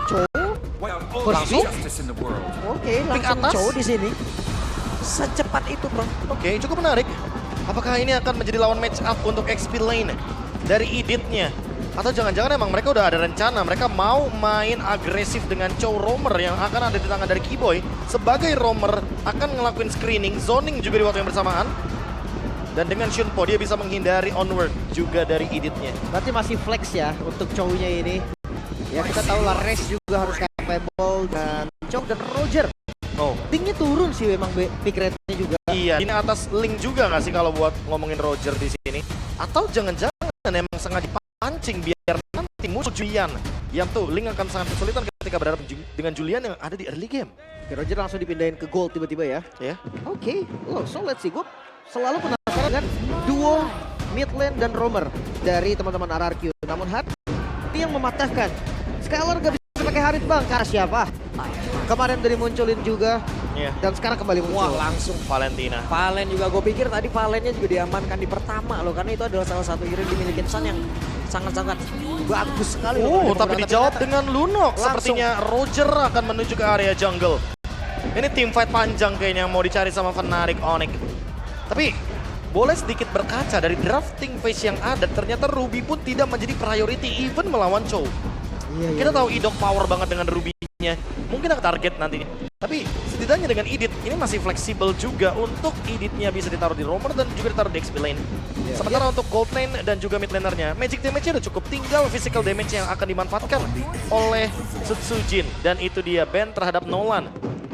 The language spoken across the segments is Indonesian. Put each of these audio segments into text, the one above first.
Chow Langsung? Oke, Pick langsung atas? Chow di sini. Secepat itu, bro. Oke, cukup menarik. Apakah ini akan menjadi lawan match up untuk XP lane dari Idit-nya? Atau jangan-jangan emang mereka udah ada rencana, mereka mau main agresif dengan Chow Roamer yang akan ada di tangan dari Keyboy. Sebagai Roamer akan ngelakuin screening, zoning juga di waktu yang bersamaan. Dan dengan Shunpo dia bisa menghindari onward juga dari Idit-nya. Berarti masih flex ya untuk Chow-nya ini. Ya kita tahu lah Race juga harus capable dan Chow dan Roger. Oh, Tingnya turun sih memang pick rate-nya juga. iya. Ini atas Link juga nggak sih kalau buat ngomongin Roger di sini? Atau jangan-jangan emang sengaja dipancing biar nanti musuh Julian. Yang tuh Link akan sangat kesulitan ketika berhadapan dengan Julian yang ada di early game. Oke, Roger langsung dipindahin ke gold tiba-tiba ya. Ya. Oke, so let's see. Gue selalu penasaran dengan duo mid lane dan roamer dari teman-teman RRQ. Namun hati yang mematahkan. Skylar gak bisa pakai Harit bang, karena siapa? Kemarin dari munculin juga, Iya. dan sekarang kembali muncul. Wah, langsung Valentina. Valen juga, gue pikir tadi Valennya juga diamankan di pertama loh, karena itu adalah salah satu hero yang dimiliki Sun yang sangat-sangat bagus sekali. Oh, loh. tapi dijawab dengan Lunok. Langsung. Sepertinya Roger akan menuju ke area jungle. Ini team fight panjang kayaknya yang mau dicari sama Fnatic Onyx. Tapi boleh sedikit berkaca dari drafting phase yang ada, ternyata Ruby pun tidak menjadi priority even melawan Chow. Iya, Kita tahu Idok power banget dengan Ruby-nya. Mungkin akan target nantinya. Tapi setidaknya dengan Idit, ini masih fleksibel juga untuk Idit-nya bisa ditaruh di roamer dan juga ditaruh di XP lane. Sementara untuk gold lane dan juga mid laner-nya, magic damage-nya udah cukup. Tinggal physical damage yang akan dimanfaatkan oleh Sutsujin. Dan itu dia ban terhadap Nolan.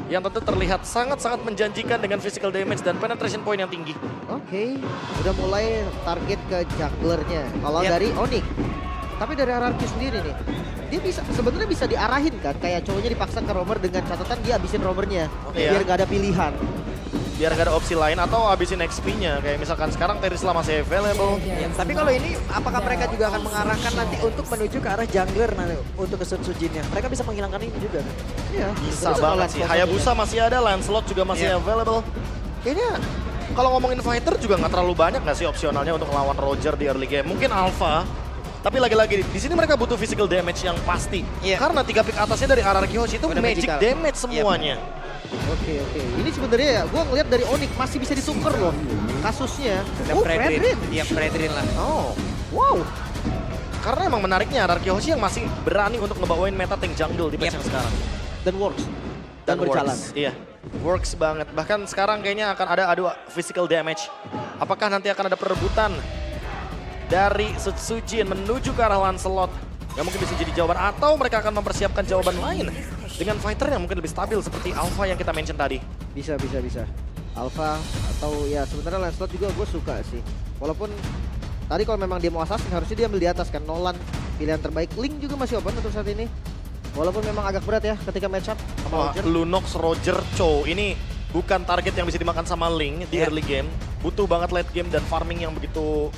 Yang tentu terlihat sangat-sangat menjanjikan dengan physical damage dan penetration point yang tinggi. Oke, udah mulai target ke junglernya. Kalau Yep. dari Onyx, tapi dari RRQ sendiri nih, dia bisa sebenarnya bisa diarahin kan, kayak cowoknya dipaksa ke roamer dengan catatan dia habisin roamernya, Iya. biar gak ada pilihan. Biar gak ada opsi lain atau habisin XP-nya. Kayak misalkan sekarang Terisla masih available. Ya, tapi kalau ini apakah mereka juga akan mengarahkan nanti untuk menuju ke arah jungler nanti untuk ke Sutsujinnya? Mereka bisa menghilangkan ini juga kan? Iya, Bisa terus banget kalau sih. Lancelot Hayabusa masih ada, Lancelot juga masih Iya. available. Kayaknya kalau ngomongin fighter juga nggak terlalu banyak nggak sih opsionalnya untuk melawan Roger di early game. Mungkin Alpha, tapi lagi-lagi di sini mereka butuh physical damage yang pasti. Iya. Karena 3 pick atasnya dari RRQ Hoshi itu Udah magic magical. damage semuanya. Oke. Ini sebenarnya ya, gue ngeliat dari Onyx masih bisa ditukar loh kasusnya. Ada Oh, Fredrin. Fredrin. Iya, Fredrin lah. Oh, Wow. karena emang menariknya RRQ Hoshi yang masih berani untuk ngebawain meta tank jungle di patch yang sekarang. Dan works. Dan berjalan. Works. Iya, works banget. Bahkan sekarang kayaknya akan ada adu physical damage. Apakah nanti akan ada perebutan dari Sutsujin menuju ke arah Lancelot? Yang mungkin bisa jadi jawaban. Atau mereka akan mempersiapkan jawaban lain dengan fighter yang mungkin lebih stabil seperti Alpha yang kita mention tadi. Bisa. Alpha atau ya sebenarnya Lancelot juga gue suka sih. Walaupun tadi kalau memang dia mau assassin harusnya dia ambil di atas kan. Nolan pilihan terbaik. Link juga masih open untuk saat ini. Walaupun memang agak berat ya ketika match up sama Wah, Roger. Lunox, Roger, Chow ini bukan target yang bisa dimakan sama Link di Iya. early game. Butuh banget late game dan farming yang begitu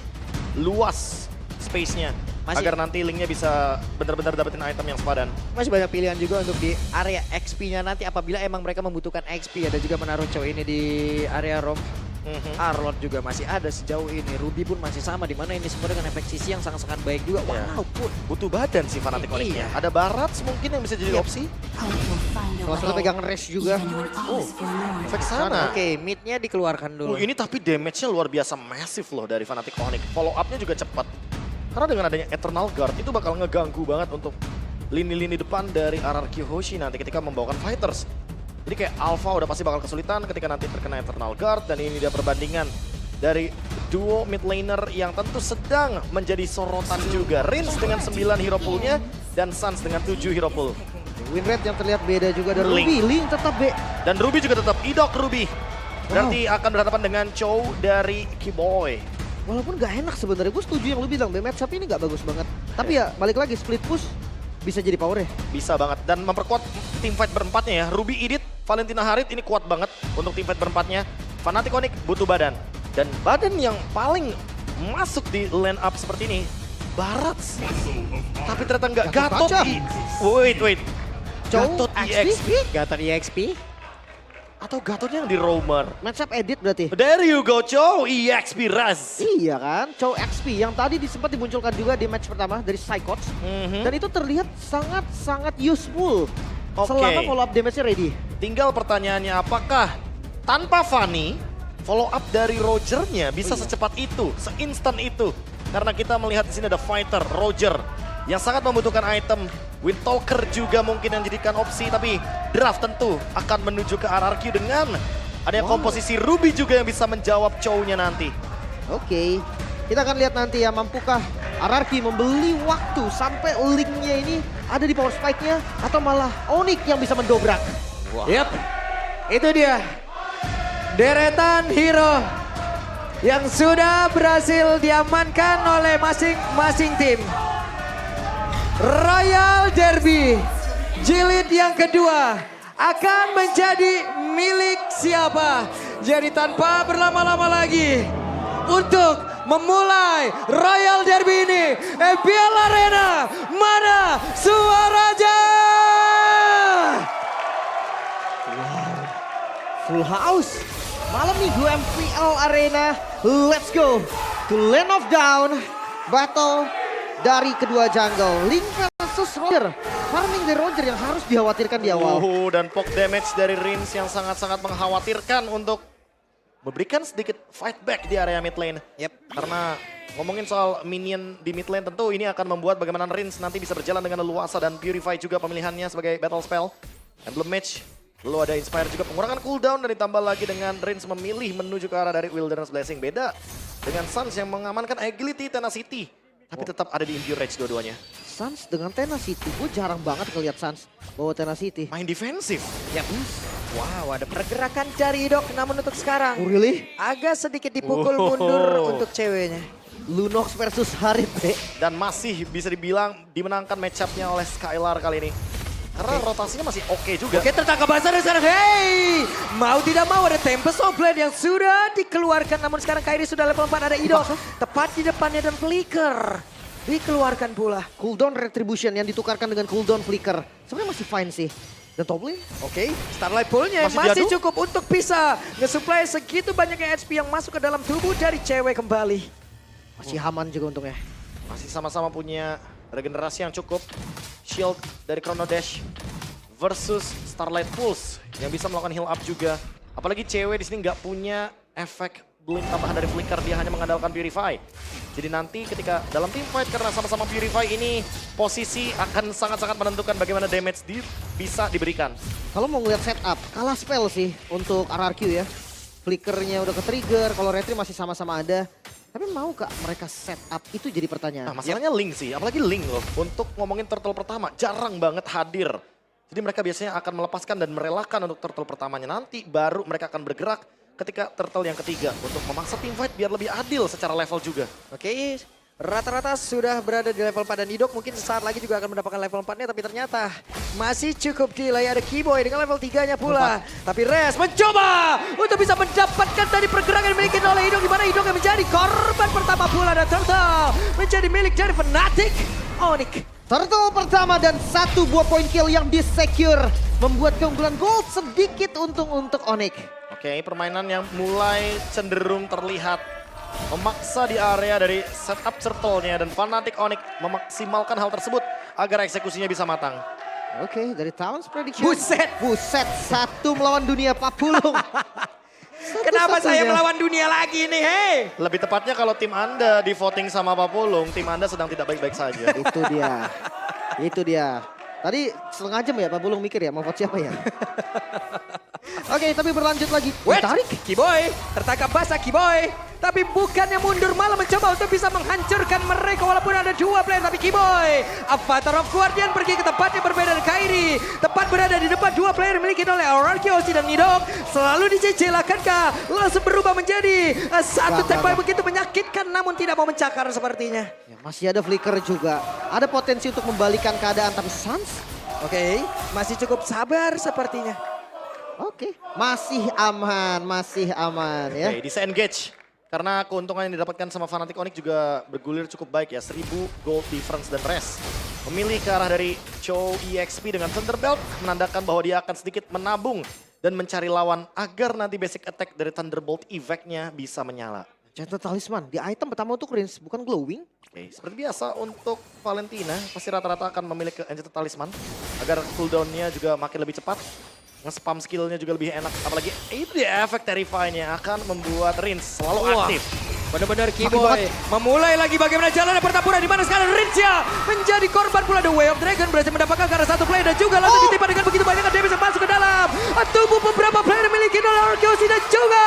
luas space-nya. Masih- Agar nanti Linknya bisa benar-benar dapetin item yang sepadan. Masih banyak pilihan juga untuk di area XP-nya nanti apabila emang mereka membutuhkan XP ya, dan juga menaruh Chow ini di area roam. Arlot juga masih ada sejauh ini, Ruby pun masih sama, dimana ini semua dengan efek sisi yang sangat-sangat baik juga. Iya. Walaupun Butuh badan sih Fnatic Onyx-nya. Iya. Ada Barats mungkin yang bisa jadi Iya. opsi. Salah satu pegang race juga. Oh, efek sana. oke, mid-nya dikeluarkan dulu. Ini tapi damage-nya luar biasa massive loh dari Fnatic Onyx. Follow up-nya juga cepat. Karena dengan adanya Eternal Guard itu bakal ngeganggu banget untuk lini-lini depan dari RRQ Hoshi nanti ketika membawakan fighters. Jadi kayak Alpha udah pasti bakal kesulitan ketika nanti terkena Eternal Guard, dan ini dia perbandingan dari duo mid laner yang tentu sedang menjadi sorotan juga. Rins dengan 9 hero pool-nya dan Suns dengan 7 hero pool. Win rate yang terlihat beda juga dari Link. Ruby. Link tetap B. Dan Ruby juga tetap Idok Ruby. Berarti akan berhadapan dengan Chow dari Keyboy. Walaupun gak enak sebenarnya, gue setuju yang lu bilang, match up ini gak bagus banget. Tapi ya balik lagi, split push bisa jadi power ya. Bisa banget dan memperkuat tim fight berempatnya ya. Ruby, Idit, Valentina, Harit ini kuat banget untuk tim fight berempatnya. Fnatic Onyx butuh badan. Dan badan yang paling masuk di line up seperti ini, Barats. Tapi ternyata enggak. Gatot Gatot. kaca. Wait. Chow Gatot XP? EXP. Gatot EXP. Atau Gatot yang di roamer? Matchup edit berarti. There you go, Chow. EXP Raz. Iya kan, Chow XP yang tadi sempat dimunculkan juga di match pertama dari Psychots. Dan itu terlihat sangat-sangat useful. Oke. Selama follow up damage-nya ready. Tinggal pertanyaannya apakah tanpa Fanny, follow up dari Rogernya bisa secepat itu, seinstan itu. Karena kita melihat di sini ada fighter, Roger, yang sangat membutuhkan item. Windtalker juga mungkin yang jadikan opsi, tapi Draft tentu akan menuju ke RRQ dengan adanya komposisi Ruby juga yang bisa menjawab Chow-nya nanti. Oke, kita akan lihat nanti ya, mampukah RRQ membeli waktu sampai linknya ini ada di power spike-nya atau malah Onyx yang bisa mendobrak. Yap, itu dia. Deretan hero yang sudah berhasil diamankan oleh masing-masing tim. Royal Derby jilid yang kedua akan menjadi milik siapa? Jadi tanpa berlama-lama lagi untuk memulai Royal Derby ini, EPL Arena, mana suaranya? Full house. Malam minggu MPL Arena. Let's go to Land of Down. Battle dari kedua jungle. Link versus Roger. Farming dari Roger yang harus dikhawatirkan di awal. Dan poke damage dari Rins yang sangat-sangat mengkhawatirkan untuk memberikan sedikit fight back di area mid lane. Karena ngomongin soal minion di mid lane tentu ini akan membuat bagaimana Rins nanti bisa berjalan dengan leluasa dan Purify juga pemilihannya sebagai battle spell. Emblem Mage. Lalu ada Inspire juga pengurangan cooldown dan ditambah lagi dengan Rins memilih menuju ke arah dari Wilderness Blessing. Beda dengan Suns yang mengamankan Agility, Tenacity. Tapi tetap ada di Impure Rage dua-duanya. Suns dengan Tenacity, gue jarang banget ngeliat Suns bawa Tenacity. Main defensif. Yap. Wow, ada pergerakan dari Idok, namun untuk sekarang Oh really? agak sedikit dipukul mundur untuk ceweknya. Lunox versus Harith. Dan masih bisa dibilang dimenangkan match-up-nya oleh Skylar kali ini. Karena rotasinya masih oke juga. Oke, tertangkap basah dan sekarang, hey! Mau tidak mau ada Tempest of Blade yang sudah dikeluarkan. Namun sekarang Kairi sudah level 4, ada Idok. Tepat di depannya dan Flicker dikeluarkan pula. Cooldown Retribution yang ditukarkan dengan cooldown Flicker. Sebenarnya masih fine sih. Dan top lane? Oke, Starlight Pool-nya masih cukup untuk bisa nge-supply segitu banyaknya HP yang masuk ke dalam tubuh dari cewek kembali. Masih aman juga untungnya. Masih sama-sama punya regenerasi yang cukup. Shield dari Chrono Dash versus Starlight Pulse yang bisa melakukan heal up juga. Apalagi cewek di sini nggak punya efek bloom tambahan dari Flicker, dia hanya mengandalkan Purify. Jadi nanti ketika dalam team fight karena sama-sama Purify ini posisi akan sangat-sangat menentukan bagaimana damage bisa diberikan. Kalau mau ngeliat setup, kalah spell sih untuk RRQ ya. Flickernya udah ke-trigger, kalau Retri masih sama-sama ada. Tapi mau gak mereka setup? Itu jadi pertanyaan. Nah masalahnya Link sih, apalagi Link loh. Untuk ngomongin turtle pertama, jarang banget hadir. Jadi mereka biasanya akan melepaskan dan merelakan untuk turtle pertamanya. Nanti baru mereka akan bergerak ketika turtle yang ketiga. Untuk memaksa team fight biar lebih adil secara level juga. Oke, rata-rata sudah berada di level 4 dan Idok mungkin sesaat lagi juga akan mendapatkan level 4-nya. Tapi ternyata masih cukup delay, ada Keyboy dengan level 3-nya pula. Tapi Res mencoba untuk bisa mendapatkan tadi pergerakan yang dimiliki oleh Idok. Di mana Idok yang menjadi korban pertama pula dan Turtle menjadi milik dari Fnatic Onyx. Turtle pertama dan 1 buah point kill yang disecure. Membuat keunggulan gold sedikit untung untuk Onyx. Oke, permainan yang mulai cenderung terlihat memaksa di area dari setup turtle-nya dan Fnatic Onyx memaksimalkan hal tersebut agar eksekusinya bisa matang. Oke, dari Towns prediction. Buset. Buset, 1 melawan dunia Papulung. Kenapa saya melawan dunia lagi nih, hei? Lebih tepatnya kalau tim Anda di voting sama Papulung, tim Anda sedang tidak baik-baik saja. Itu dia, itu dia. Tadi setengah jam ya Papulung mikir ya mau vote siapa ya. Oke, tapi berlanjut lagi. Tarik. Keyboy, tertangkap basah Keyboy. Tapi bukannya mundur, malah mencoba untuk bisa menghancurkan mereka walaupun ada 2 player. Tapi Keyboy, Avatar of Guardian pergi ke tempat yang berbeda dari Kairi. Tepat berada di depan 2 player dimiliki oleh RRQ, Osi dan Nidok. Selalu dijejel, akankah langsung berubah menjadi satu tempat begitu menyakitkan namun tidak mau mencakar sepertinya. Ya, masih ada Flicker juga. Ada potensi untuk membalikan keadaan tapi Suns. Oke, masih cukup sabar sepertinya. Oke, masih aman ya. Oke, disengage. Karena keuntungan yang didapatkan sama Fnatic Onyx juga bergulir cukup baik ya. 1000 gold difference dan rest. Memilih ke arah dari Chow EXP dengan Thunderbelt menandakan bahwa dia akan sedikit menabung dan mencari lawan agar nanti basic attack dari Thunderbolt effect-nya bisa menyala. Enchanted Talisman, di item pertama untuk Rince, bukan glowing. Oke, seperti biasa untuk Valentina pasti rata-rata akan memilih ke Enchanted Talisman agar cooldown-nya juga makin lebih cepat. Nge-spam skill-nya juga lebih enak. Apalagi itu dia efek Terrify-nya akan membuat Rince selalu aktif. Benar-benar Keyboy memulai lagi bagaimana jalannya pertempuran di mana sekarang Rincia menjadi korban pula. The Way of Dragon berhasil mendapatkan karena satu player dan juga langsung ditimpa dengan begitu banyak damage yang masuk ke dalam tubuh beberapa player memiliki oleh Kyoshi dan juga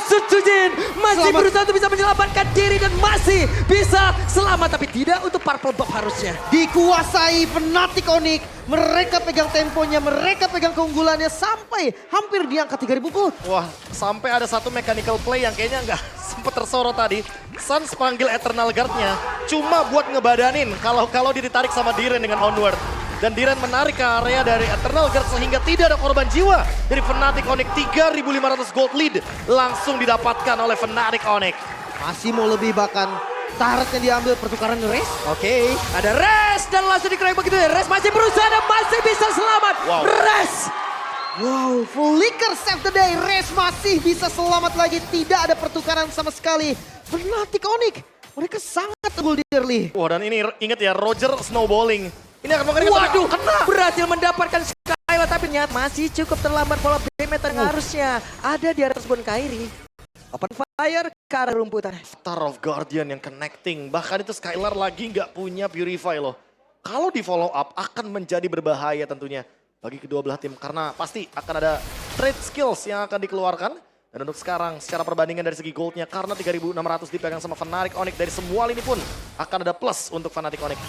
Asutujin masih berusaha untuk bisa menyelamatkan diri dan masih bisa selamat tapi tidak untuk Purple Buff harusnya. Dikuasai Fnatic Onyx, mereka pegang temponya, mereka pegang keunggulannya sampai hampir di angka 3000 gold. Wah, sampai ada satu mechanical play yang kayaknya nggak sempet tersorot tadi. Suns panggil Eternal Guard-nya cuma buat ngebadanin kalau dia ditarik sama Diren dengan Onward. Dan Diren menarik ke area dari Eternal Guard sehingga tidak ada korban jiwa dari Fnatic Onyx. 3.500 gold lead langsung didapatkan oleh Fnatic Onyx. Masih mau lebih bahkan Turret yang diambil pertukaran Raze. Oke, ada Res dan langsung dikeroyok begitu ya. Res masih berusaha dan masih bisa selamat. Wow. Res. Wow, Flicker save the day. Raze masih bisa selamat lagi. Tidak ada pertukaran sama sekali. Fnatic Onyx, mereka sangat unggul di early. Wah, dan ini ingat ya, Roger snowballing. Ini akan mengerikan. Waduh, kena. berhasil mendapatkan Skyla tapi ternyata masih cukup terlambat follow up damage yang harusnya ada di atas Bon Kairi. Open fire ke arah rumputan. Star of Guardian yang connecting. Bahkan itu Skylar lagi nggak punya Purify loh. Kalau di follow up akan menjadi berbahaya tentunya bagi kedua belah tim. Karena pasti akan ada trade skills yang akan dikeluarkan. Dan untuk sekarang secara perbandingan dari segi goldnya karena 3.600 dipegang sama Fnatic Onyx dari semua lini pun akan ada plus untuk Fnatic Onyx.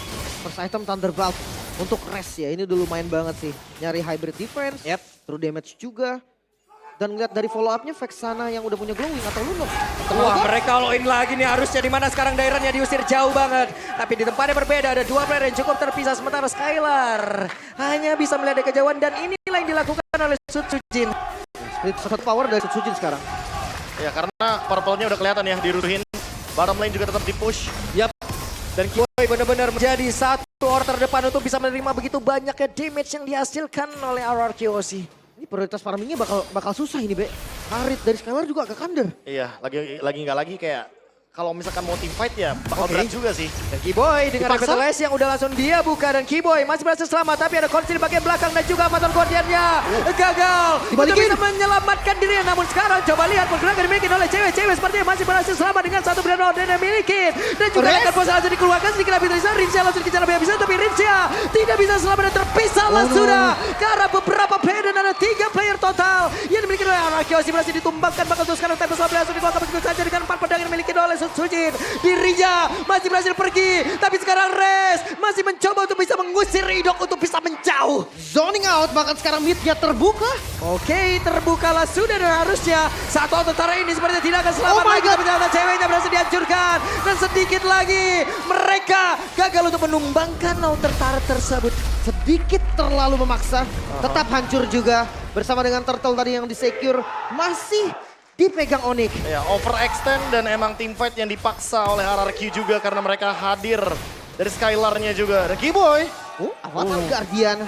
First item Thunderbolt untuk Raze ya. Ini udah lumayan banget sih. Nyari hybrid defense, true damage juga. Dan ngeliat dari follow up-nya Vexana yang udah punya glowing atau Luno. Wah, mereka all in lagi nih harusnya di mana sekarang daerahnya diusir jauh banget. Tapi di tempatnya berbeda ada dua player yang cukup terpisah sementara Skylar hanya bisa melihat dari kejauhan dan inilah yang dilakukan oleh Sutsujin. Split satu power dari Sutsujin sekarang. Ya karena purple-nya udah kelihatan ya dirusuhin. Bottom lane juga tetap di-push. Yap. Dan Keyboy benar-benar menjadi satu orang terdepan untuk bisa menerima begitu banyaknya damage yang dihasilkan oleh RRQOC. Ini prioritas farmingnya bakal susah ini, Be. Harit dari Skylar juga agak under. Iya, lagi kayak kalau misalkan mau team fight ya bakal berat juga sih. Dan Keyboy dengan Dipaksa. Revitalize yang udah langsung dia buka dan Keyboy masih berhasil selamat tapi ada Konsil di bagian belakang dan juga Amazon Guardian-nya gagal untuk bisa menyelamatkan dirinya. Namun sekarang coba lihat pergerakan dimiliki oleh cewek-cewek sepertinya masih berhasil selamat dengan satu brand order yang dimiliki. Dan juga akan proses langsung dikeluarkan sedikit lebih Rincia. Rincia langsung dikejar lebih habis tapi Rincia tidak bisa selamat dan terpisah lah sudah. Karena beberapa player dan ada 3 player total yang dimiliki oleh Araki berhasil ditumbangkan bakal untuk sekarang Tempest langsung dikeluarkan begitu saja dengan 4 pedang yang dimiliki oleh Sutsujin. Dirinya masih berhasil pergi. Tapi sekarang Rez masih mencoba untuk bisa mengusir Ridok untuk bisa menjauh. Zoning out bahkan sekarang mid-nya terbuka. Oke, terbukalah sudah dan harusnya satu tentara ini sepertinya tidak akan selamat lagi. Tapi ternyata ceweknya berhasil dihancurkan. Dan sedikit lagi mereka gagal untuk menumbangkan tentara tersebut. Sedikit terlalu memaksa. Tetap hancur juga. Bersama dengan Turtle tadi yang di-secure. Masih dipegang Onyx. Ya, overextend dan emang team fight yang dipaksa oleh RRQ juga karena mereka hadir dari Skylar-nya juga. Dan Keyboy. Avatar Guardian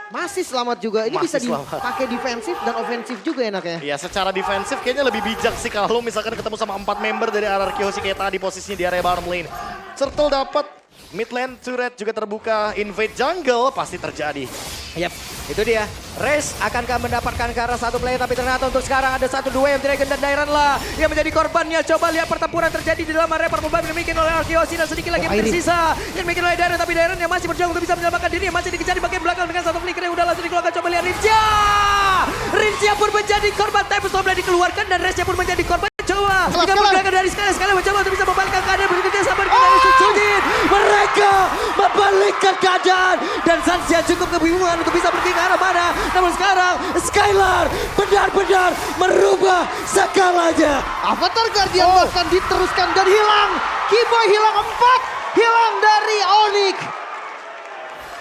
masih selamat juga. Ini Masih bisa selamat. dipakai defensif dan ofensif juga enaknya. Ya, secara defensif kayaknya lebih bijak sih kalau misalkan ketemu sama 4 member dari RRQ sih kayak tadi posisinya di area bottom lane. Turtle dapat, mid lane turret juga terbuka, invade jungle pasti terjadi. Yap, itu dia. Race akankah mendapatkan ke arah satu player tapi ternyata untuk sekarang ada satu dua yang Dragon dan Dairan lah yang menjadi korbannya. Coba lihat pertempuran terjadi di dalam area permukaan yang dimiliki oleh Arkeosi dan sedikit lagi yang tersisa yang dimiliki oleh Dairan tapi Dairan yang masih berjuang untuk bisa menyelamatkan diri masih dikejar di bagian belakang dengan satu flicker yang udah langsung dikeluarkan. Coba lihat Rincia pun menjadi korban. Tempest Storm dikeluarkan dan Race pun menjadi korban. Coba jika pergerakan dari sekali mencoba untuk bisa membalikkan keadaan begitu dia sampai dari Sutsujin. Mereka membalikkan keadaan dan Sansia cukup kebingungan untuk bisa pergi ke arah mana. Namun sekarang Skylar benar-benar merubah segalanya. Avatar Guardian bahkan diteruskan dan hilang. Keyboy hilang 4. Hilang dari Onyx.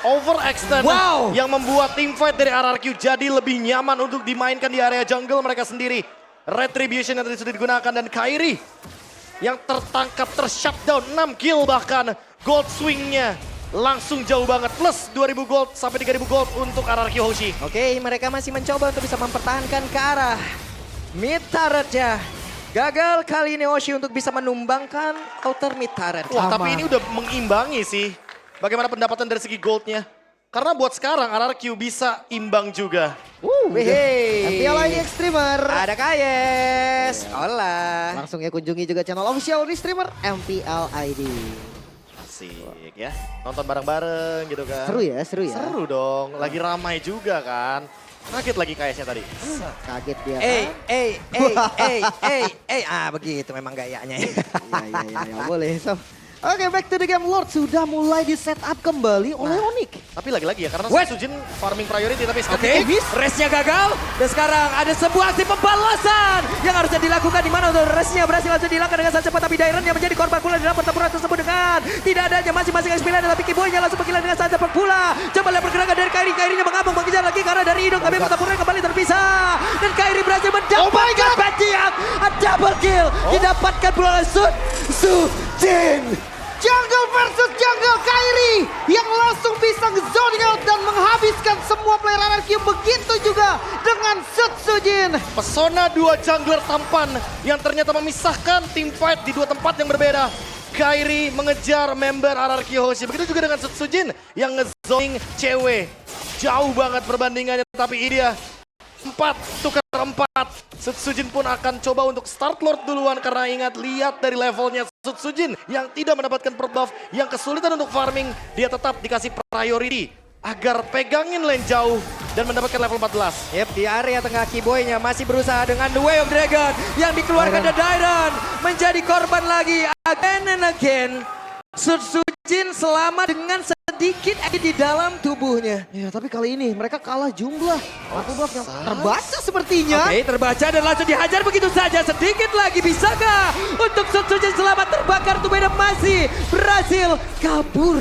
Overextend Wow. yang membuat team fight dari RRQ jadi lebih nyaman untuk dimainkan di area jungle mereka sendiri. Retribution yang tadi sudah digunakan dan Kairi yang tertangkap, tershutdown 6 kill bahkan. Gold swingnya langsung jauh banget. Plus 2000 gold sampai 3000 gold untuk RRQ Hoshi. Oke, mereka masih mencoba untuk bisa mempertahankan ke arah mid turret-nya. Gagal kali ini Hoshi untuk bisa menumbangkan outer mid turret. Wah, tapi ini udah mengimbangi sih. Bagaimana pendapatan dari segi goldnya? Karena buat sekarang RRQ bisa imbang juga. Wihey. MPL ID Extremer. Ada Kayes. Hola. Langsung ya kunjungi juga channel official di streamer MPL ID. Asik ya. Nonton bareng-bareng gitu kan. Seru ya, seru ya. Seru dong. Lagi ramai juga kan. Kaget lagi kayaknya tadi. Kaget dia. Begitu memang gayanya. Ya, boleh. So, oke, back to the game. Lord sudah mulai di setup kembali oleh Onyx. Tapi lagi-lagi ya, karena Wait. Sujin farming priority tapi Oke, race-nya gagal. Dan sekarang ada sebuah aksi pembalasan yang harusnya dilakukan di mana untuk race-nya berhasil langsung dilakukan dengan sangat cepat. Tapi Dairon yang menjadi korban pula dalam pertempuran tersebut dengan tidak adanya masing-masing experience adalah Picky Boy-nya langsung menghilang dengan sangat cepat pula. Coba lihat pergerakan dari Kairi. Kairinya mengamuk mengejar lagi karena dari Idok tapi pertempuran kembali terpisah. Dan Kairi berhasil mendapatkan Batiak. A double kill didapatkan pula oleh Sujin. Jungle versus Jungle, Kairi yang langsung bisa zoning out dan menghabiskan semua player RRQ. Begitu juga dengan Sujin. pesona dua jungler tampan yang ternyata memisahkan tim fight di dua tempat yang berbeda. Kairi mengejar member RRQ Hoshi. Begitu juga dengan Sujin yang ngezoning cewek. Jauh banget perbandingannya, tapi ini dia 4 tukar 4. Sujin pun akan coba untuk start Lord duluan karena ingat lihat dari levelnya Sujin yang tidak mendapatkan perk buff, yang kesulitan untuk farming, dia tetap dikasih priority agar pegangin lane jauh dan mendapatkan level 14. Yep, di area tengah Kiboy-nya masih berusaha dengan The Way of Dragon yang dikeluarkan dari Dairon menjadi korban lagi again and again. Sujin selamat dengan sedikit di dalam tubuhnya. Ya, tapi kali ini mereka kalah jumlah. Aku buff yang terbaca sepertinya. Oke, terbaca dan langsung dihajar begitu saja. Sedikit lagi, bisakah untuk Sujin selamat terbakar? Tubeda masih berhasil kabur.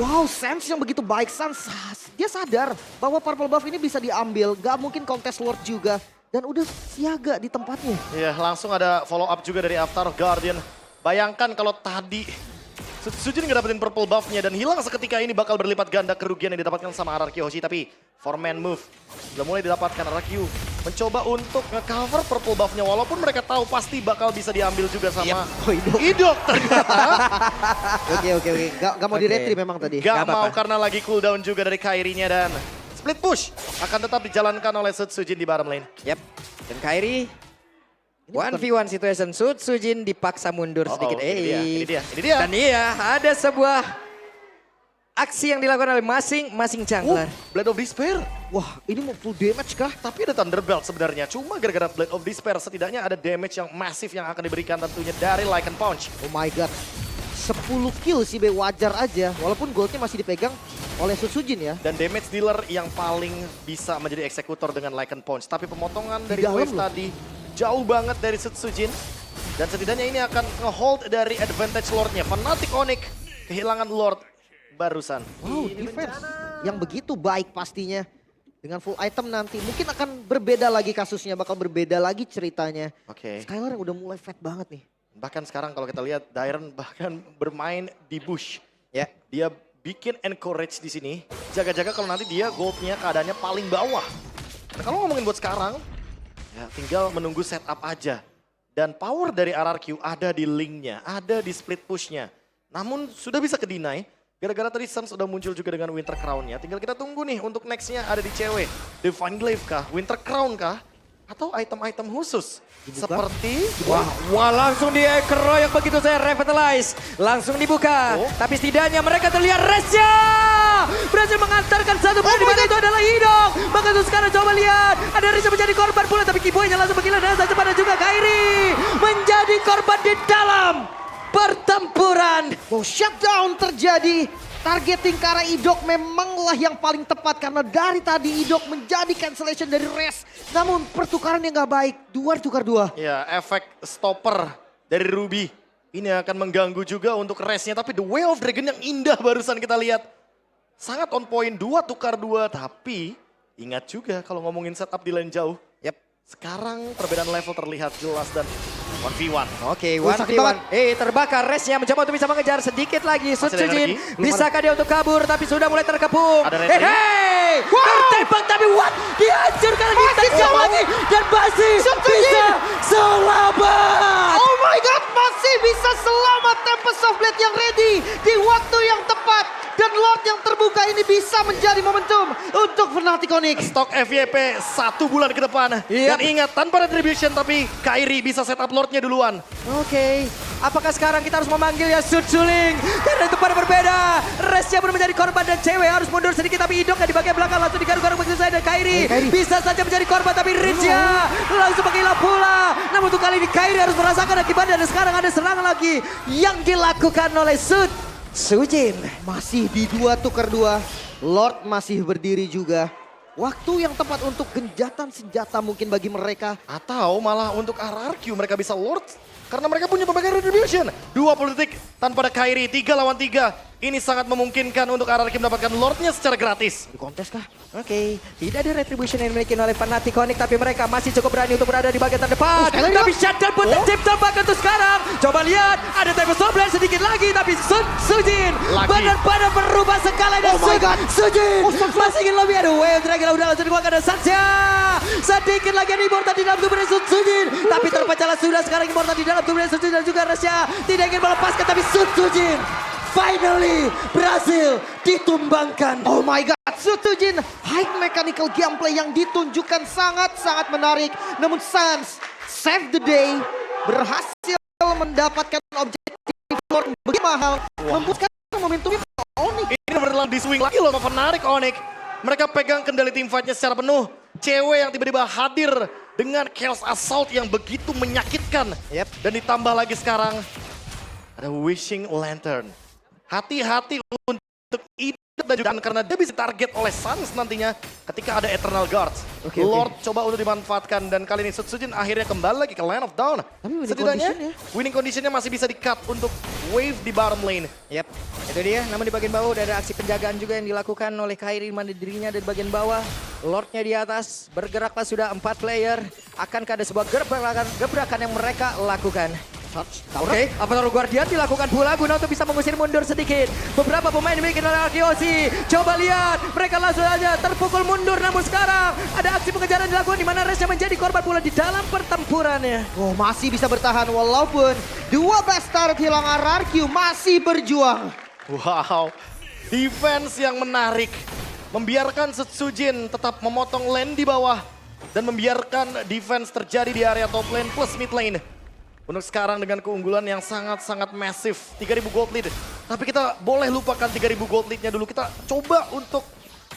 Wow, Sans yang begitu baik. Sans, dia sadar bahwa purple buff ini bisa diambil. Gak mungkin kontes Lord juga. Dan udah siaga di tempatnya. Ya, langsung ada follow up juga dari Avatar of Guardian. Bayangkan kalau tadi Sujin nggak dapetin purple buff-nya dan hilang seketika ini bakal berlipat ganda kerugian yang didapatkan sama RRQ Hoshi. Tapi 4-man move sudah mulai didapatkan. RRQ mencoba untuk nge-cover purple buff-nya walaupun mereka tahu pasti bakal bisa diambil juga sama Idok ternyata. Oke. Gak mau di-retry memang tadi. Gak mau karena lagi cooldown juga dari Kairinya dan split push akan tetap dijalankan oleh Sujin di bottom lane. Yep, dan Kairi 1v1 situation. Sujin dipaksa mundur sedikit. Ini dia. Dan iya, ada sebuah aksi yang dilakukan oleh masing-masing jungler. Blade of Despair. Wah, ini mau full damage kah? Tapi ada Thunderbelt sebenarnya. Cuma gara-gara Blade of Despair setidaknya ada damage yang masif yang akan diberikan tentunya dari Lycan Punch. Oh my god. 10 kill sih be, wajar aja. Walaupun goldnya masih dipegang oleh Sujin ya. Dan damage dealer yang paling bisa menjadi eksekutor dengan Lycan Punch. Tapi pemotongan dari dalam wave loh. tadi jauh banget dari Sujin. Dan setidaknya ini akan nge-hold dari advantage Lordnya. Fnatic Onyx kehilangan Lord barusan. Wow, defense yang begitu baik pastinya. Dengan full item nanti mungkin akan berbeda lagi kasusnya, bakal berbeda lagi ceritanya. Oke. Skylar yang udah mulai fat banget nih. Bahkan sekarang kalau kita lihat Dairon bahkan bermain di bush. Ya, Dia bikin encourage di sini. Jaga-jaga kalau nanti dia goldnya keadaannya paling bawah. Nah, kalau ngomongin buat sekarang, ya tinggal menunggu setup aja. Dan power dari RRQ ada di linknya, ada di split pushnya. Namun sudah bisa ke-deny. Gara-gara tadi Suns sudah muncul juga dengan Winter Crown-nya. Tinggal kita tunggu nih untuk next-nya ada di cewek. Divine Glaive kah? Winter Crown kah? Atau item-item khusus? Dibuka? Seperti... wah langsung dikeroyok begitu saya revitalize. Langsung dibuka. Oh. Tapi setidaknya mereka terlihat race-nya. Berhasil mengantarkan satu poin di mana itu adalah Idok. Maka itu sekarang coba lihat. Ada Risa menjadi korban pula. Tapi Kiboy-nya langsung menggila dengan saja pada juga Kairi. Menjadi korban di dalam pertempuran. Wow, shutdown terjadi. Targeting ke arah Idok memanglah yang paling tepat karena dari tadi Idok menjadi cancellation dari Res. Namun pertukaran yang gak baik, 2 tukar 2. Ya, efek stopper dari Ruby. Ini akan mengganggu juga untuk race-nya. Tapi The Way of Dragon yang indah barusan kita lihat. Sangat on point, 2 tukar 2. Tapi ingat juga kalau ngomongin setup di lane jauh. Yep. Sekarang perbedaan level terlihat jelas dan 1v1. Oke, sakit banget. 1v1. Terbakar. Resnya mencoba untuk bisa mengejar sedikit lagi. Masih ada Sutsujin, energi. bisakah dia untuk kabur? Tapi sudah mulai terkepung. Ada retri. Tertembak tapi what? Dihancurkan lagi, tajam lagi. Dan masih bisa selamat. Oh my god, masih bisa selamat. Tempest of Blade yang ready di waktu yang tepat. Dan Lord yang terbuka ini bisa menjadi momentum untuk Fnatic Onyx. Stok FYP 1 bulan ke depan. Iya. Dan ingat, tanpa retribution tapi Kairi bisa setup Lordnya duluan. Oke, apakah sekarang kita harus memanggil ya Sutsuling? Karena itu pada berbeda. Resnya pun menjadi korban dan cewek harus mundur sedikit. Tapi Idok di bagian belakang langsung digaruk-garuk begitu saja. Dan Kairi bisa saja menjadi korban. Tapi Rizya langsung menghilang pula. Namun untuk kali ini Kairi harus merasakan akibatnya. Dan sekarang ada serangan lagi yang dilakukan oleh Sujin. Masih di 2 tukar 2. Lord masih berdiri juga. Waktu yang tepat untuk genjatan senjata mungkin bagi mereka. Atau malah untuk RRQ mereka bisa Lord. Karena mereka punya pemakai retribution. 20 detik tanpa ada Kairi, 3 lawan 3. Ini sangat memungkinkan untuk RRQ mendapatkan Lordnya secara gratis. Di kontes kah? Oke, tidak ada retribution yang dimiliki oleh Fnatic Onyx, tapi mereka masih cukup berani untuk berada di bagian terdepan. Tapi shutdown pun tercipta bahkan untuk sekarang. Coba lihat, ada Tempest of Blade sedikit lagi, tapi Sujin benar-benar berubah sekali. Dan Sujin masih ingin lebih. Aduh, wave terakhir udah langsung dikeluarkan dan Satya. Sedikit lagi ada Immortal di dalam tubuh Sujin. Tapi terpecahlah sudah sekarang Immortal di dalam tubuh Sujin dan juga Rasya tidak ingin melepaskan, tapi Sujin finally berhasil ditumbangkan. Oh my god, Sutujin high mechanical gameplay yang ditunjukkan sangat-sangat menarik. Namun Sans save the day, berhasil mendapatkan objektif Lord begitu mahal. Membuatkan momentumnya Onyx. Ini beneran di swing lagi loh sama Fnatic Onyx. Mereka pegang kendali tim fight-nya secara penuh. Cewek yang tiba-tiba hadir dengan Chaos Assault yang begitu menyakitkan. Dan ditambah lagi sekarang ada Wishing Lantern. Hati-hati untuk Idok dan juga karena dia bisa target oleh Sans nantinya ketika ada Eternal Guards. Lord coba untuk dimanfaatkan dan kali ini Sujin akhirnya kembali lagi ke Land of Dawn. Setidaknya winning conditionnya masih bisa di-cut untuk wave di bottom lane. Itu dia. Namun di bagian bawah udah ada aksi penjagaan juga yang dilakukan oleh Kairi, mana dirinya dari bagian bawah. Lordnya di atas, bergeraklah sudah 4 player. Akankah ada sebuah gebrakan yang mereka lakukan? Oke, apa taruh Guardian dilakukan pula guna untuk bisa mengusir mundur sedikit. Beberapa pemain dimiliki oleh Arkeosi. Coba lihat, mereka langsung saja terpukul mundur. Namun sekarang ada aksi pengejaran dilakukan di mana Resnya menjadi korban pula di dalam pertempurannya. Oh, masih bisa bertahan walaupun 2 best turret hilang, RRQ masih berjuang. Wow, defense yang menarik. Membiarkan Sujin tetap memotong lane di bawah. Dan membiarkan defense terjadi di area top lane plus mid lane. Untuk sekarang dengan keunggulan yang sangat-sangat masif, 3000 gold lead. Tapi kita boleh lupakan 3000 gold leadnya dulu. Kita coba untuk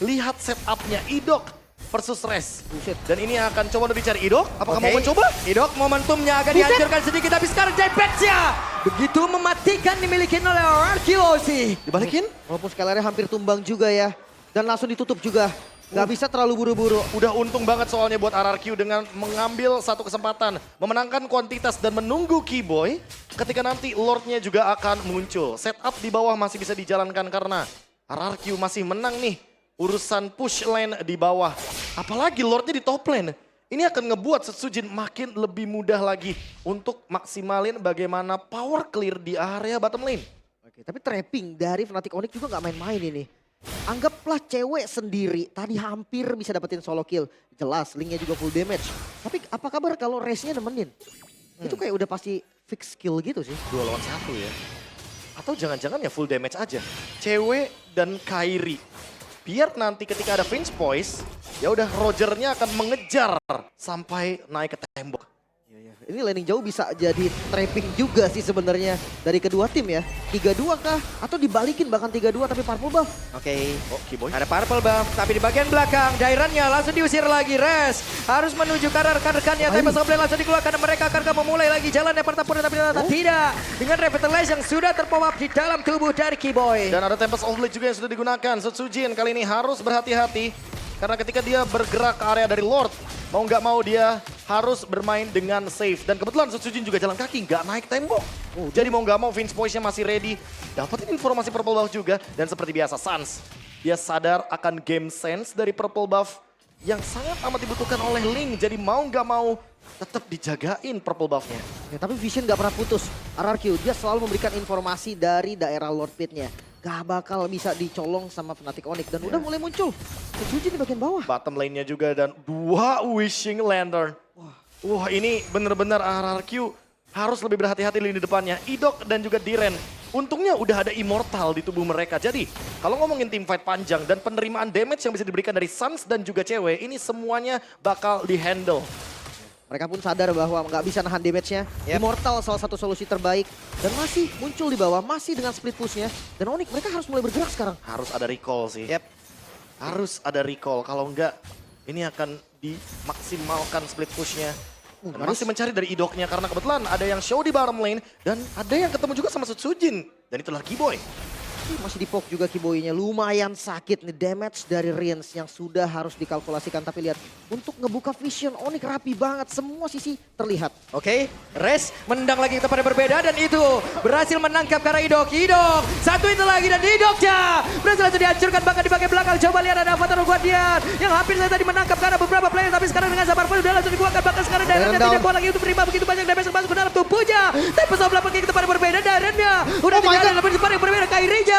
lihat setupnya Idok versus Res. Dan ini akan coba untuk dicari Idok. Apakah mau mencoba? Idok momentumnya akan dihancurkan sedikit, tapi sekarang Jaypexia begitu mematikan dimiliki oleh Arkeosi. Dibalikin? Walaupun scalernya hampir tumbang juga ya. Dan langsung ditutup juga. Gak bisa terlalu buru-buru. Udah untung banget soalnya buat RRQ dengan mengambil satu kesempatan. Memenangkan kuantitas dan menunggu Keyboy ketika nanti Lordnya juga akan muncul. Setup di bawah masih bisa dijalankan karena RRQ masih menang nih. Urusan push lane di bawah. Apalagi Lordnya di top lane. Ini akan ngebuat Sujin makin lebih mudah lagi untuk maksimalin bagaimana power clear di area bottom lane. Oke, tapi trapping dari Fnatic Onyx juga gak main-main ini. Anggaplah cewek sendiri, tadi hampir bisa dapetin solo kill. Jelas, linknya juga full damage. Tapi apa kabar kalau race-nya nemenin? Itu kayak udah pasti fix skill gitu sih. 2 lawan 1 ya. Atau jangan-jangan ya full damage aja. Cewek dan Kairi. Biar nanti ketika ada Finch Poise, ya udah Rogernya akan mengejar sampai naik ke tembok. Ini landing jauh bisa jadi trapping juga sih sebenarnya dari kedua tim ya. 3-2 kah? Atau dibalikin bahkan 3-2 tapi purple buff. Oke, Oh, Keyboy. ada purple buff, tapi di bagian belakang Dairannya langsung diusir lagi. Res harus menuju ke arah rekan-rekannya. Tempest of Blade langsung dikeluarkan. Mereka akan memulai lagi jalannya pertempuran, tapi ternyata tidak. Dengan Revitalize yang sudah terpop up di dalam tubuh dari Keyboy. Dan ada Tempest of Blade juga yang sudah digunakan. Sujin kali ini harus berhati-hati. Karena ketika dia bergerak ke area dari Lord, mau nggak mau dia harus bermain dengan safe. Dan kebetulan Sujin juga jalan kaki, nggak naik tembok. Jadi mau nggak mau Finch Poise-nya masih ready. Dapetin informasi purple buff juga. Dan seperti biasa Sans, dia sadar akan game sense dari purple buff. yang sangat amat dibutuhkan oleh Ling. Jadi mau nggak mau tetap dijagain purple buff-nya. Ya, tapi Vision gak pernah putus. RRQ dia selalu memberikan informasi dari daerah Lord Pit-nya. Gak bakal bisa dicolong sama Fnatic Onyx. Dan udah mulai muncul Setsuji di bagian bawah. Bottom lane-nya juga dan 2 Wishing Lantern. Wah ini bener-bener RRQ harus lebih berhati-hati lini depannya. Idok dan juga Diren. Untungnya udah ada Immortal di tubuh mereka. Jadi kalau ngomongin team fight panjang dan penerimaan damage yang bisa diberikan dari Suns dan juga cewek, ini semuanya bakal di-handle. Mereka pun sadar bahwa nggak bisa nahan damage-nya. Immortal salah satu solusi terbaik. Dan masih muncul di bawah, masih dengan split push-nya. Dan Onyx mereka harus mulai bergerak sekarang. Harus ada recall sih. Harus ada recall. Kalau enggak, ini akan dimaksimalkan split push-nya. Dan masih mencari dari idoknya karena kebetulan ada yang show di bottom lane. Dan ada yang ketemu juga sama Setsujin. Dan itulah Kiboy. Masih di poke juga Kiboy-nya. Lumayan sakit nih damage dari Rins yang sudah harus dikalkulasikan. Tapi lihat, untuk ngebuka Vision, Onyx rapi banget. Semua sisi terlihat. Oke, Res menendang lagi ke tempat yang berbeda dan itu berhasil menangkap karena Idok. Idok, satu itu lagi dan Idoknya berhasil langsung dihancurkan bahkan di bagian belakang. Coba lihat ada Avatar Guardian yang hampir saja tadi menangkap karena beberapa player. Tapi sekarang dengan sabar pun sudah langsung dikeluarkan. Bahkan sekarang Darrennya tidak kuat lagi untuk menerima begitu banyak damage yang masuk ke dalam tubuhnya. Tapi pesawat belakang ke tempat yang berbeda, Darrennya udah tidak ada di tempat yang berbeda. Kairinya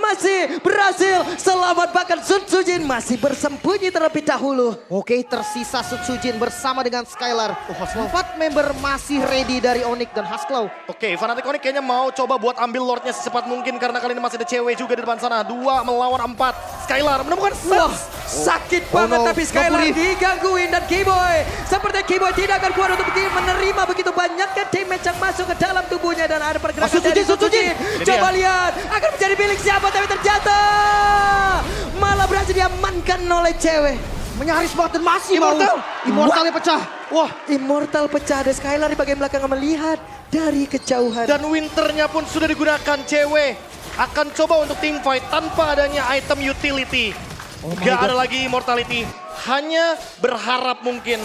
masih berhasil selamat, bahkan Setsujin masih bersembunyi terlebih dahulu. Oke, tersisa Setsujin bersama dengan Skylar. 4 member masih ready dari Onyx dan Haskell. Oke, Fnatic Onyx kayaknya mau coba buat ambil Lordnya secepat mungkin karena kali ini masih ada cewek juga di depan sana. 2 melawan 4. Skylar menemukan Wah, sakit banget tapi Skylar digangguin dan Kiboy. Seperti Kiboy tidak akan kuat untuk menerima begitu banyaknya damage yang masuk ke dalam tubuhnya dan ada pergerakan dari Setsujin. Coba lihat, akan menjadi milik siapa tapi ternyata malah berhasil diamankan oleh cewek. Menyaris banget dan masih Immortal. mau. Immortalnya pecah. Wah, Immortal pecah dan Skylar di bagian belakang melihat dari kejauhan. dan Winternya pun sudah digunakan. Cewek akan coba untuk team fight tanpa adanya item utility. Gak ada lagi immortality. Hanya berharap mungkin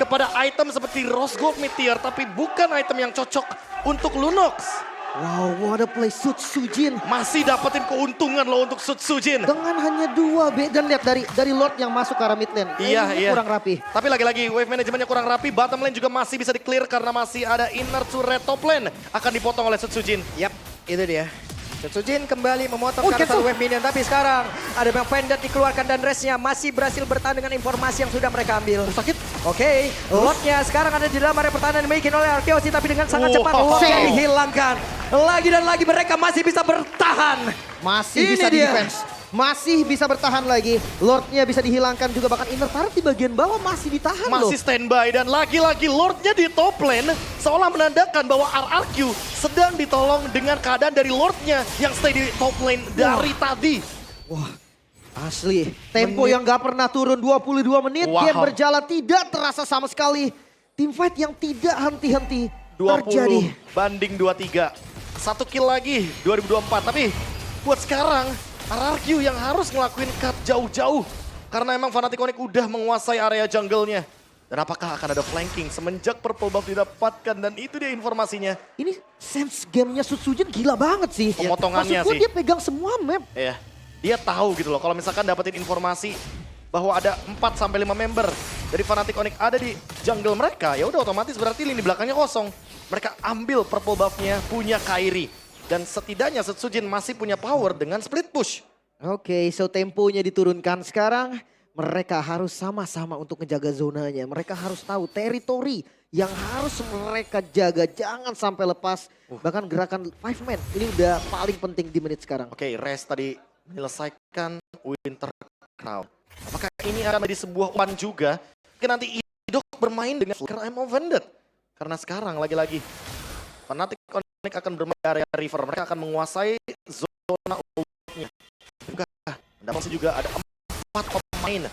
kepada item seperti Rose Gold Meteor. Tapi bukan item yang cocok untuk Lunox. Wow, what a play Setsujin. Masih dapetin keuntungan loh untuk Setsujin. Dengan hanya 2 dan lihat dari Lord yang masuk ke arah mid lane. Iya, Ini iya. kurang rapi. Tapi lagi-lagi wave manajemennya kurang rapi. Bottom lane juga masih bisa di-clear karena masih ada inner turret top lane. Akan dipotong oleh Setsujin. Yap, itu dia. Setsujin kembali memotong Oh, ke arah cancel. satu wave minion. Tapi sekarang ada yang pendek dikeluarkan dan Resnya masih berhasil bertahan dengan informasi yang sudah mereka ambil. Sakit. Oke, Lordnya sekarang ada di dalam area pertahanan dimiliki oleh Arkeosi. Tapi dengan sangat cepat Lordnya dihilangkan. Lagi dan lagi mereka masih bisa bertahan. Masih Ini bisa di dia. defense. Masih bisa bertahan lagi. Lordnya bisa dihilangkan juga, bahkan inner turret di bagian bawah masih ditahan loh. Masih standby dan lagi-lagi Lordnya di top lane seolah menandakan bahwa RRQ sedang ditolong dengan keadaan dari Lordnya yang stay di top lane dari tadi. Wah, asli. Tempo yang gak pernah turun 22 menit. Wow. Game berjalan tidak terasa sama sekali. Team fight yang tidak henti-henti 20 terjadi. banding 23. 1 kill lagi 2024. Tapi buat sekarang RRQ yang harus ngelakuin cut jauh-jauh. Karena emang Fnatic Onyx udah menguasai area jungle-nya. Dan apakah akan ada flanking semenjak purple buff didapatkan. Dan itu dia informasinya. Ini sense gamenya Setsujin gila banget sih. Pemotongannya Maksud gua sih. dia pegang semua map. Ya, dia tahu gitu loh kalau misalkan dapetin informasi bahwa ada 4-5 member dari Fnatic Onyx ada di jungle mereka, ya udah otomatis berarti lini belakangnya kosong. Mereka ambil purple buff-nya, punya Kairi. Dan setidaknya Setsujin masih punya power dengan split push. Oke, so temponya diturunkan sekarang. Mereka harus sama-sama untuk ngejaga zonanya. Mereka harus tahu teritori yang harus mereka jaga. Jangan sampai lepas. Bahkan gerakan 5 man ini udah paling penting di menit sekarang. Oke, Rest tadi menyelesaikan Winter Crown. Apakah ini akan menjadi sebuah umpan juga? Mungkin nanti Idok bermain dengan karena I'm offended. Karena sekarang lagi-lagi Fnatic Onyx akan bermain di area river. Mereka akan menguasai zona ultnya. Dan masih juga ada 4 pemain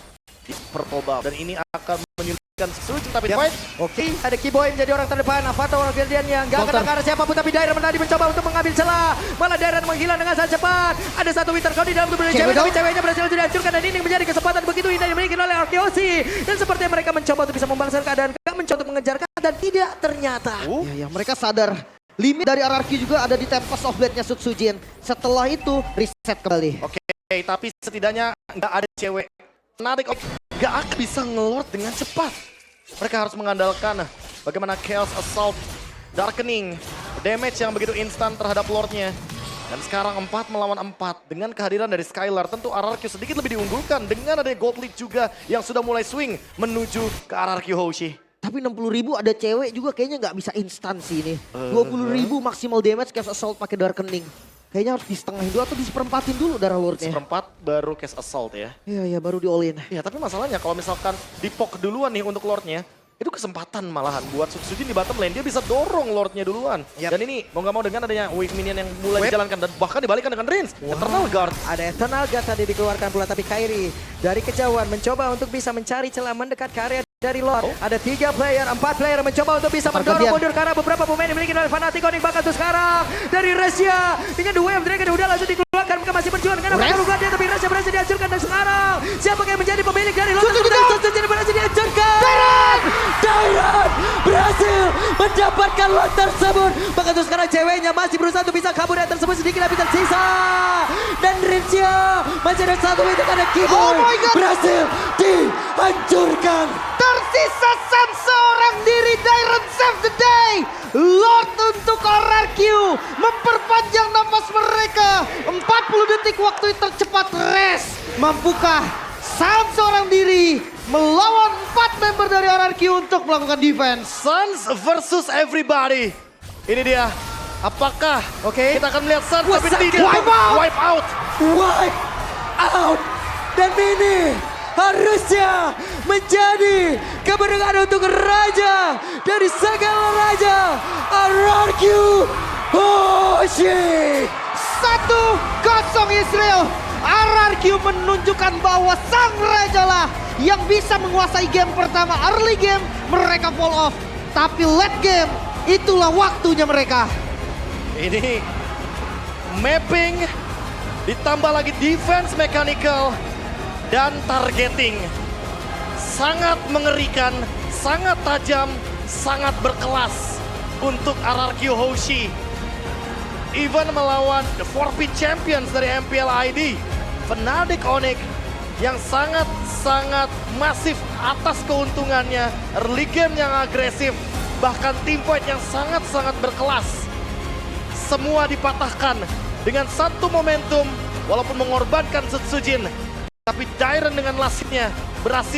di purple buff. Dan ini akan menyulitkan Setsujin tapi fight. Oke, ada Kiboy menjadi orang terdepan. Avatar Guardian yang gak kena ke arah siapapun. Tapi Darren tadi mencoba untuk mengambil celah. Malah Darren menghilang dengan sangat cepat. Ada satu Winter Crown di dalam tubuh cewek. Tapi ceweknya berhasil dihancurkan. Dan ini menjadi kesempatan begitu indah yang dimiliki oleh Arkeosi. Dan sepertinya mereka mencoba untuk bisa membalaskan keadaan. Gak mencoba untuk mengejar keadaan. Tidak ternyata. Ya, mereka sadar. Limit dari RRQ juga ada di Tempest of Blade-nya Setsujin. Setelah itu reset kembali. Oke, tapi setidaknya nggak ada cewek. Fnatic Onyx gak akan bisa ngelord dengan cepat. Mereka harus mengandalkan bagaimana Chaos Assault, Darkening, damage yang begitu instan terhadap lordnya. Dan sekarang 4 melawan 4 dengan kehadiran dari Skylar, tentu RRQ sedikit lebih diunggulkan dengan adanya Gold League juga yang sudah mulai swing menuju ke RRQ Hoshi. Tapi 60.000 ada cewek juga kayaknya nggak bisa instan sih ini. 20.000 maksimal damage Chaos Assault pakai Darkening. Kayaknya harus disetengahin dulu atau diseperempatin dulu darah lordnya. Seperempat baru Chaos Assault ya. Iya baru di all in. Ya tapi masalahnya kalau misalkan dipok duluan nih untuk lordnya, itu kesempatan malahan buat Sutsujin di bottom lane. Dia bisa dorong lordnya duluan. Yap. Dan ini mau gak mau dengan adanya wave minion yang mulai dijalankan. Dan bahkan dibalikan dengan Rince. Eternal Guard. Ada Eternal Guard tadi dikeluarkan pula, tapi Kairi dari kejauhan mencoba untuk bisa mencari celah mendekat ke area dari Lord. Ada 3 player, 4 player mencoba untuk bisa mendorong Pergantian. mundur karena beberapa pemain dimiliki oleh Fnatic Onyx. Bahkan tuh sekarang dari Russia dengan The Wave Dragon udah langsung dikeluarkan. Mereka masih berjuang dengan apa luka dia, tapi Russia berhasil dihancurkan. Dan sekarang siapa yang menjadi pemilik dari Lord? Sutsujin berhasil dihancurkan. Dairon berhasil mendapatkan Lord tersebut. Bahkan tuh sekarang ceweknya masih berusaha untuk bisa kabur dari tersebut, sedikit lebih tersisa. Dan Rinsia masih ada satu itu karena Keyboy Oh my God. berhasil dihancurkan. Tersisa seorang diri, Dairon save the day. Lord untuk RRQ memperpanjang nafas mereka. 40 detik waktu tercepat rest. Mampukah seorang diri melawan 4 member dari RRQ untuk melakukan defense? Suns versus everybody. Ini dia. Apakah kita akan melihat Suns Wah, tapi sakit. tidak Wipe out. wipe out. Wipe out. Dan ini harusnya menjadi kemenangan untuk raja dari segala raja, RRQ Hoshi. 1-0 Israel. RRQ menunjukkan bahwa sang raja lah yang bisa menguasai game pertama. Early game mereka fall off. Tapi late game itulah waktunya mereka. Ini mapping ditambah lagi defense mechanical dan targeting. Sangat mengerikan, sangat tajam, sangat berkelas untuk RRQ Hoshi. Even melawan the 4P champions dari MPL ID, Fnatic Onyx yang sangat-sangat masif atas keuntungannya, early game yang agresif, bahkan teamfight yang sangat-sangat berkelas. Semua dipatahkan dengan satu momentum, walaupun mengorbankan Sutsujin, tapi Dairon dengan lasitnya berhasil